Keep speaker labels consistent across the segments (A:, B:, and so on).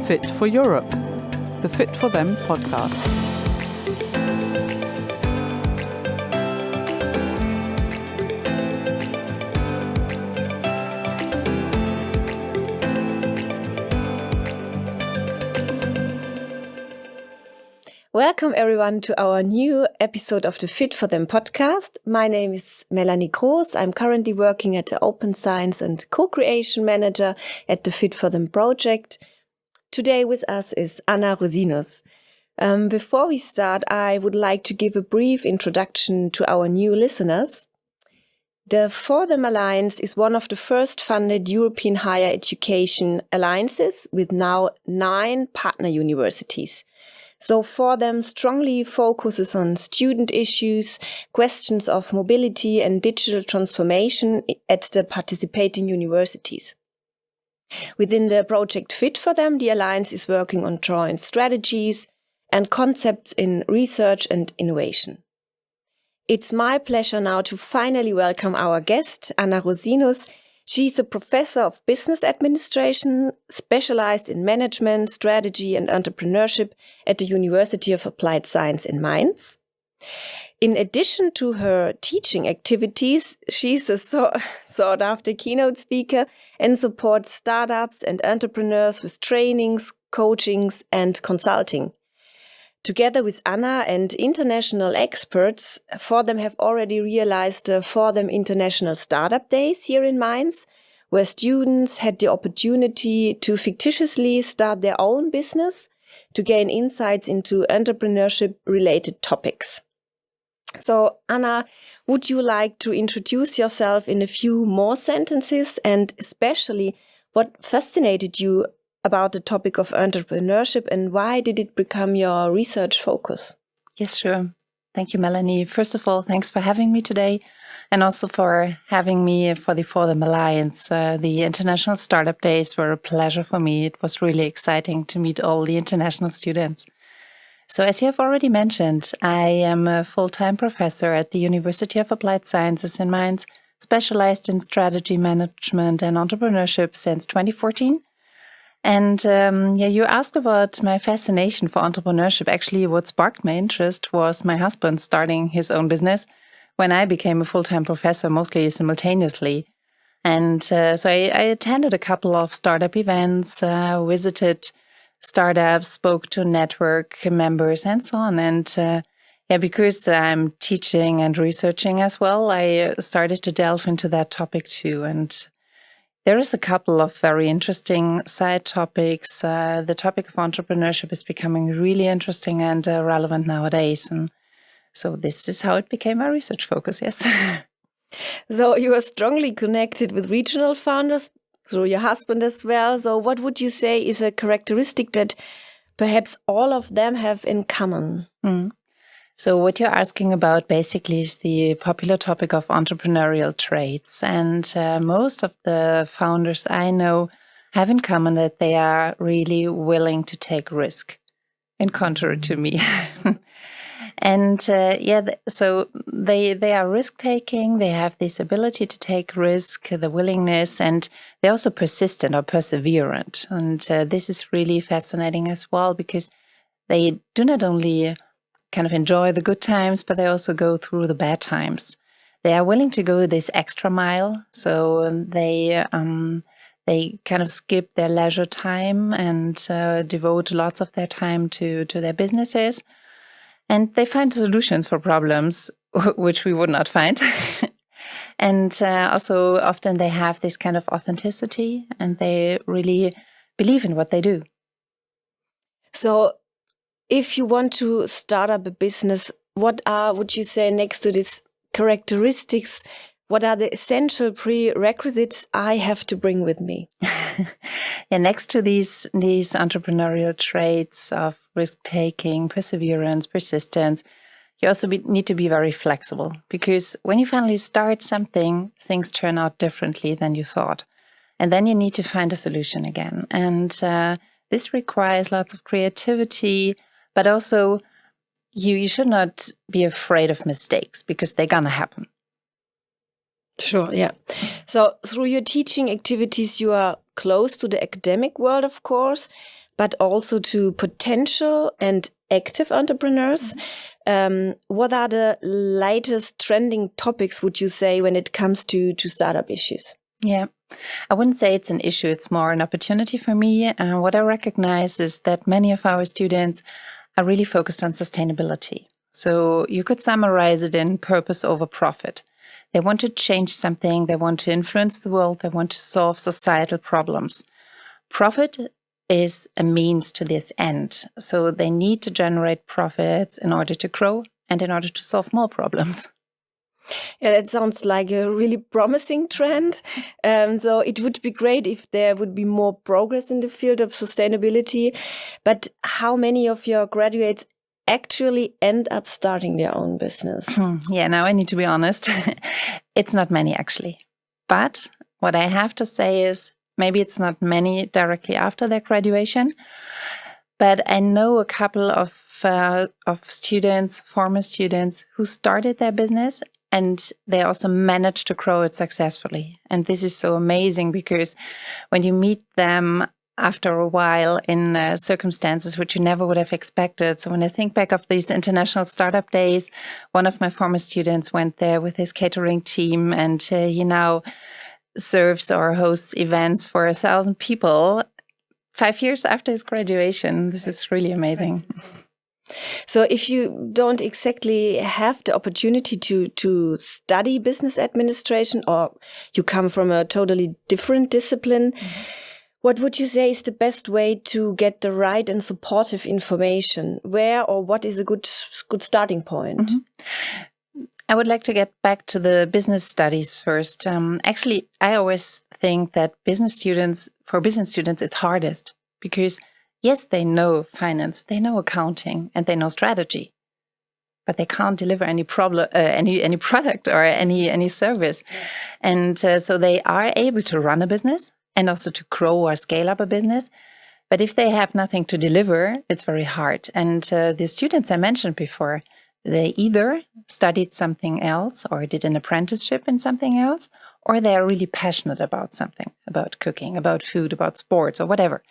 A: Fit for Europe, the Fit for Them podcast.
B: Welcome everyone to our new episode of the Fit for Them podcast. My name is Melanie Gross. I'm currently working at the Open Science and Co-Creation Manager at the Fit for Them project. Today with us is Anna Rosinus. Before we start, I would like to give a brief introduction to our new listeners. The FORTHEM Alliance is one of the first funded European higher education alliances with now 9 partner universities. So FORTHEM strongly focuses on student issues, questions of mobility and digital transformation at the participating universities. Within the project Fit for Them, the Alliance is working on joint strategies and concepts in research and innovation. It's my pleasure now to finally welcome our guest, Anna Rosinus. She's a professor of business administration, specialized in management, strategy and entrepreneurship at the University of Applied Science in Mainz. In addition to her teaching activities, she's a sought-after keynote speaker and supports startups and entrepreneurs with trainings, coachings and consulting. Together with Anna and international experts, FORTHEM have already realized the FORTHEM International Startup Days here in Mainz, where students had the opportunity to fictitiously start their own business to gain insights into entrepreneurship-related topics. So, Anna, would you like to introduce yourself in a few more sentences and especially what fascinated you about the topic of entrepreneurship and why did it become your research focus?
C: Yes, sure. Thank you, Melanie. First of all, thanks for having me today and also for having me for the FORTHEM Alliance. The International Startup Days were a pleasure for me. It was really exciting to meet all the international students. So as you have already mentioned, I am a full-time professor at the University of Applied Sciences in Mainz, specialized in strategy management and entrepreneurship since 2014. And you asked about my fascination for entrepreneurship. Actually, what sparked my interest was my husband starting his own business when I became a full-time professor, mostly simultaneously. And so I attended a couple of startup events, visited startups, spoke to network members and so on. And because I'm teaching and researching as well, I started to delve into that topic too. And there is a couple of very interesting side topics. The topic of entrepreneurship is becoming really interesting and relevant nowadays. And so this is how it became my research focus, yes.
B: So you are strongly connected with regional founders, through your husband as well. So what would you say is a characteristic that perhaps all of them have in common?
C: So what you're asking about basically is the popular topic of entrepreneurial traits. And most of the founders I know have in common that they are really willing to take risk, in contrary to me. And so they are risk-taking, they have this ability to take risk, the willingness, and they're also persistent or perseverant. And this is really fascinating as well because they do not only kind of enjoy the good times, but they also go through the bad times. They are willing to go this extra mile, so they kind of skip their leisure time and devote lots of their time to their businesses. And they find solutions for problems which we would not find. And also often they have this kind of authenticity and they really believe in what they do.
B: So if you want to start up a business, what would you say next to these characteristics, what are the essential prerequisites I have to bring with me?
C: Next to these entrepreneurial traits of risk-taking, perseverance, persistence, you also need to be very flexible because when you finally start something, things turn out differently than you thought. And then you need to find a solution again. And this requires lots of creativity, but also you should not be afraid of mistakes because they're going to happen.
B: Sure, yeah. So through your teaching activities, you are close to the academic world, of course, but also to potential and active entrepreneurs. What are the latest trending topics, would you say, when it comes to startup issues?
C: Yeah, I wouldn't say it's an issue. It's more an opportunity for me. What I recognize is that many of our students are really focused on sustainability. So you could summarize it in purpose over profit. They want to change something. They want to influence the world. They want to solve societal problems. Profit is a means to this end. So they need to generate profits in order to grow and in order to solve more problems.
B: Yeah, that sounds like a really promising trend. So it would be great if there would be more progress in the field of sustainability. But how many of your graduates actually end up starting their own business?
C: Yeah, now I need to be honest. It's not many, actually. But what I have to say is maybe it's not many directly after their graduation. But I know a couple of students, former students, who started their business and they also managed to grow it successfully. And this is so amazing because when you meet them after a while in circumstances which you never would have expected. So when I think back of these international startup days, one of my former students went there with his catering team and he now serves or hosts events for 1,000 people 5 years after his graduation. This is really amazing.
B: So if you don't exactly have the opportunity to study business administration, or you come from a totally different discipline, what would you say is the best way to get the right and supportive information? Where or what is a good starting point?
C: I would like to get back to the business studies first. Actually, I always think that for business students, it's hardest because yes, they know finance, they know accounting, and they know strategy, but they can't deliver any product or any service. And so they are able to run a business and also to grow or scale up a business. But if they have nothing to deliver, it's very hard. And the students I mentioned before, they either studied something else or did an apprenticeship in something else, or they are really passionate about something, about cooking, about food, about sports, or whatever.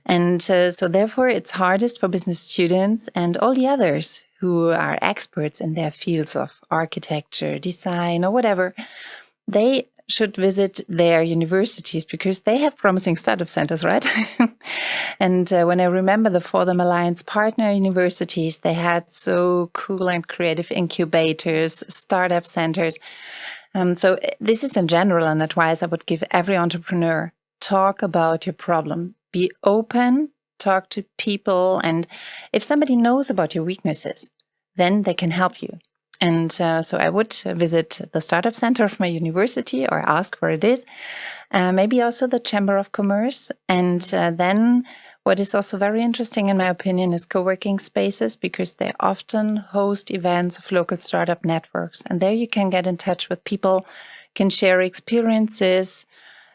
C: And so therefore, it's hardest for business students and all the others who are experts in their fields of architecture, design, or whatever. They should visit their universities because they have promising startup centers, right? And when I remember the FORTHEM Alliance partner universities, they had so cool and creative incubators, startup centers. So this is in general an advice I would give every entrepreneur. Talk about your problem. Be open, talk to people. And if somebody knows about your weaknesses, then they can help you. And so I would visit the startup center of my university or ask where it is, maybe also the Chamber of Commerce. And then what is also very interesting, in my opinion, is co-working spaces because they often host events of local startup networks. And there you can get in touch with people, can share experiences,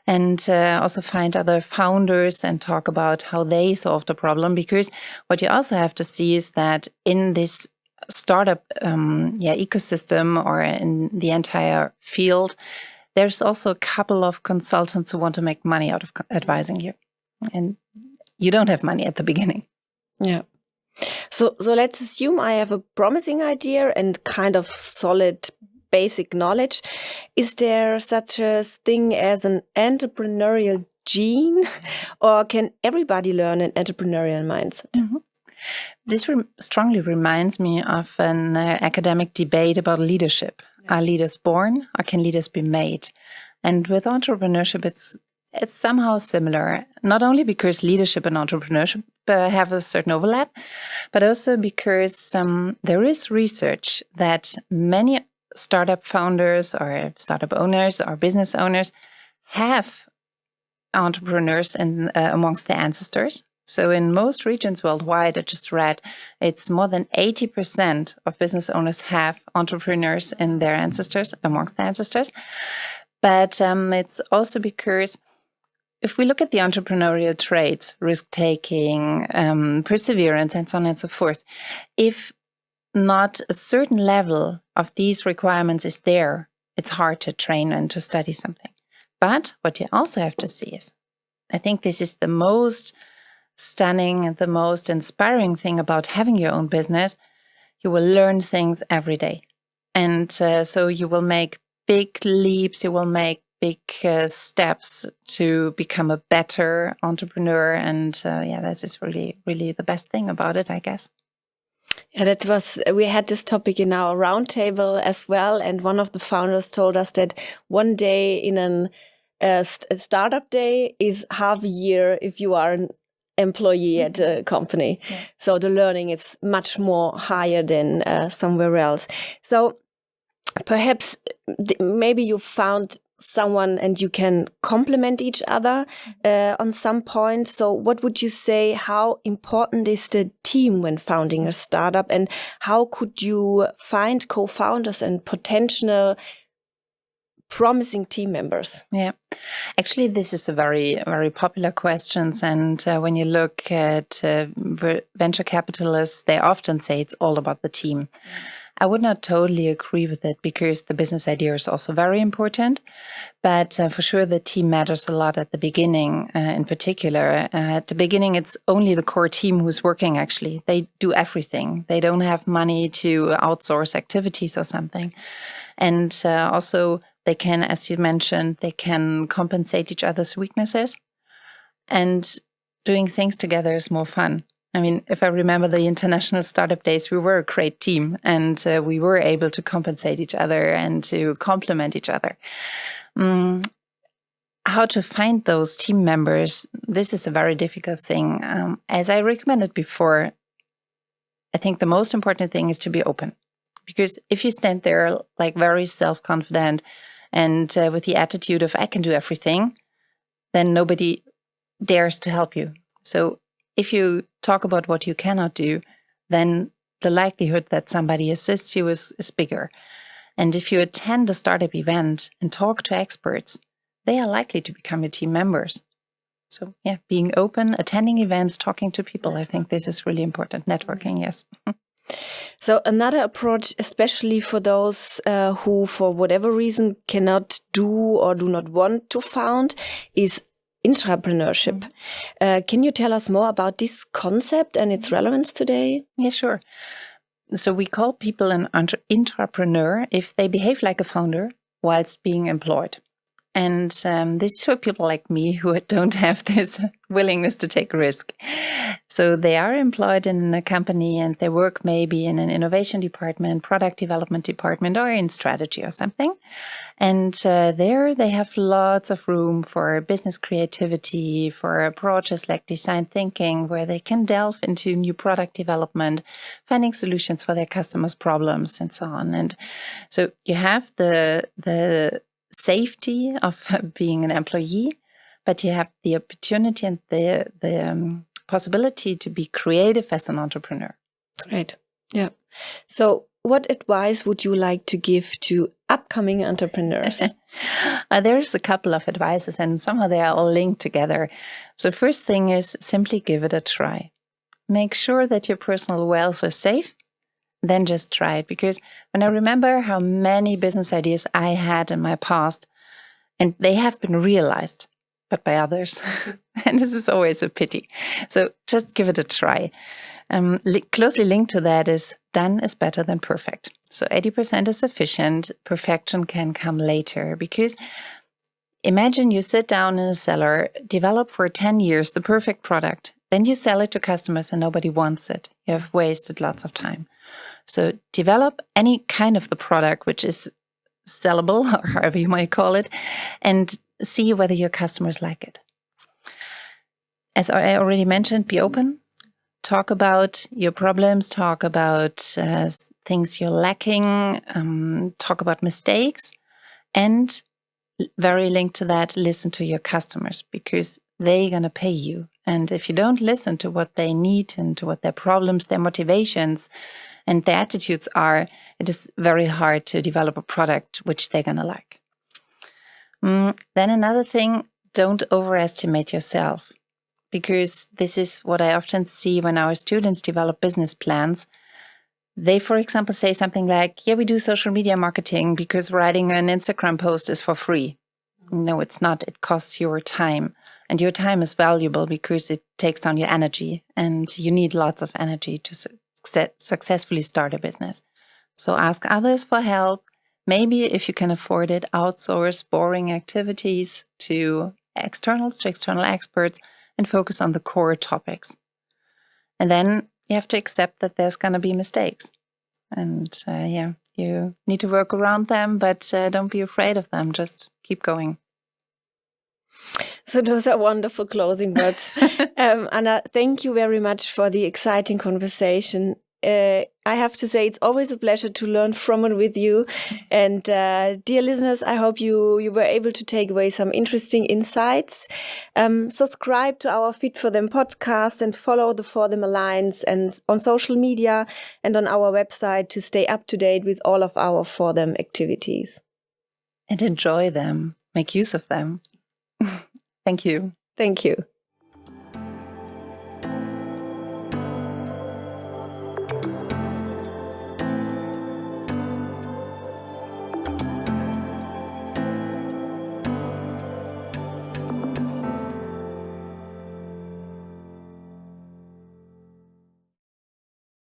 C: and also find other founders and talk about how they solved the problem. Because what you also have to see is that in this startup ecosystem or in the entire field, there's also a couple of consultants who want to make money out of advising you. And you don't have money at the beginning.
B: Yeah. So let's assume I have a promising idea and kind of solid basic knowledge. Is there such a thing as an entrepreneurial gene, or can everybody learn an entrepreneurial mindset?
C: This strongly reminds me of an academic debate about leadership. Are leaders born or can leaders be made? And with entrepreneurship, it's somehow similar, not only because leadership and entrepreneurship have a certain overlap, but also because there is research that many startup founders or startup owners or business owners have entrepreneurs amongst their ancestors. So in most regions worldwide, I just read, it's more than 80% of business owners have entrepreneurs in their ancestors, amongst their ancestors. But it's also because if we look at the entrepreneurial traits, risk-taking, perseverance, and so on and so forth, if not a certain level of these requirements is there, it's hard to train and to study something. But what you also have to see is, I think this is the most stunning and the most inspiring thing about having your own business, you will learn things every day. And so you will make big leaps, you will make big steps to become a better entrepreneur. And this is really, really the best thing about it, I guess.
B: Yeah, we had this topic in our roundtable as well. And one of the founders told us that one day in a startup day is half a year if you are an employee at a company. Yeah. So the learning is much more higher than somewhere else. So perhaps maybe you found someone and you can complement each other on some point. So what would you say, how important is the team when founding a startup, and how could you find co-founders and potential promising team members?
C: Yeah, actually, this is a very, very popular question. And when you look at venture capitalists, they often say it's all about the team. I would not totally agree with it, because the business idea is also very important. But for sure, the team matters a lot at the beginning, in particular. At the beginning, it's only the core team who's working, actually. They do everything. They don't have money to outsource activities or something. And also, they can, as you mentioned, they can compensate each other's weaknesses. And doing things together is more fun. I mean, if I remember the international startup days, we were a great team, and we were able to compensate each other and to complement each other. How to find those team members, this is a very difficult thing. As I recommended before, I think the most important thing is to be open. Because if you stand there like very self-confident and with the attitude of I can do everything, then nobody dares to help you. So if you talk about what you cannot do, then the likelihood that somebody assists you is bigger. And if you attend a startup event and talk to experts, they are likely to become your team members. So yeah, being open, attending events, talking to people, I think this is really important. Networking, yes.
B: So another approach, especially for those who, for whatever reason, cannot do or do not want to found, is entrepreneurship. Can you tell us more about this concept and its relevance today?
C: Yeah, sure. So we call people an entrepreneur if they behave like a founder whilst being employed. And this is for people like me who don't have this willingness to take risk. So they are employed in a company and they work maybe in an innovation department, product development department, or in strategy or something. And there they have lots of room for business creativity, for approaches like design thinking, where they can delve into new product development, finding solutions for their customers' problems, and so on. And so you have the safety of being an employee, but you have the opportunity and the possibility to be creative as an entrepreneur.
B: Great. Yeah. So what advice would you like to give to upcoming entrepreneurs?
C: There's a couple of advices, and somehow they are all linked together. So first thing is simply give it a try. Make sure that your personal wealth is safe. Then just try it. Because when I remember how many business ideas I had in my past, and they have been realized, but by others. And this is always a pity. So just give it a try. Closely linked to that is done is better than perfect. So 80% is sufficient. Perfection can come later. Because imagine you sit down in a cellar, develop for 10 years the perfect product, then you sell it to customers and nobody wants it. You have wasted lots of time. So develop any kind of the product which is sellable, or however you might call it, and see whether your customers like it. As I already mentioned, be open. Talk about your problems, talk about things you're lacking, talk about mistakes, and very linked to that, listen to your customers, because they're going to pay you. And if you don't listen to what they need and to what their problems, their motivations, and their attitudes are, it is very hard to develop a product which they're going to like. Then another thing, don't overestimate yourself. Because this is what I often see when our students develop business plans. They, for example, say something like, yeah, we do social media marketing because writing an Instagram post is for free. No, it's not. It costs your time And your time is valuable because it takes down your energy, and you need lots of energy to successfully start a business. So ask others for help. Maybe if you can afford it, outsource boring activities to external experts, and focus on the core topics. And then you have to accept that there's going to be mistakes. And you need to work around them, but don't be afraid of them. Just keep going.
B: So those are wonderful closing words. Anna, thank you very much for the exciting conversation. I have to say, it's always a pleasure to learn from and with you. And dear listeners, I hope you were able to take away some interesting insights. Subscribe to our Fit for Them podcast and follow the FORTHEM Alliance and on social media and on our website to stay up to date with all of our FORTHEM activities.
C: And enjoy them. Make use of them. Thank you.
B: Thank you.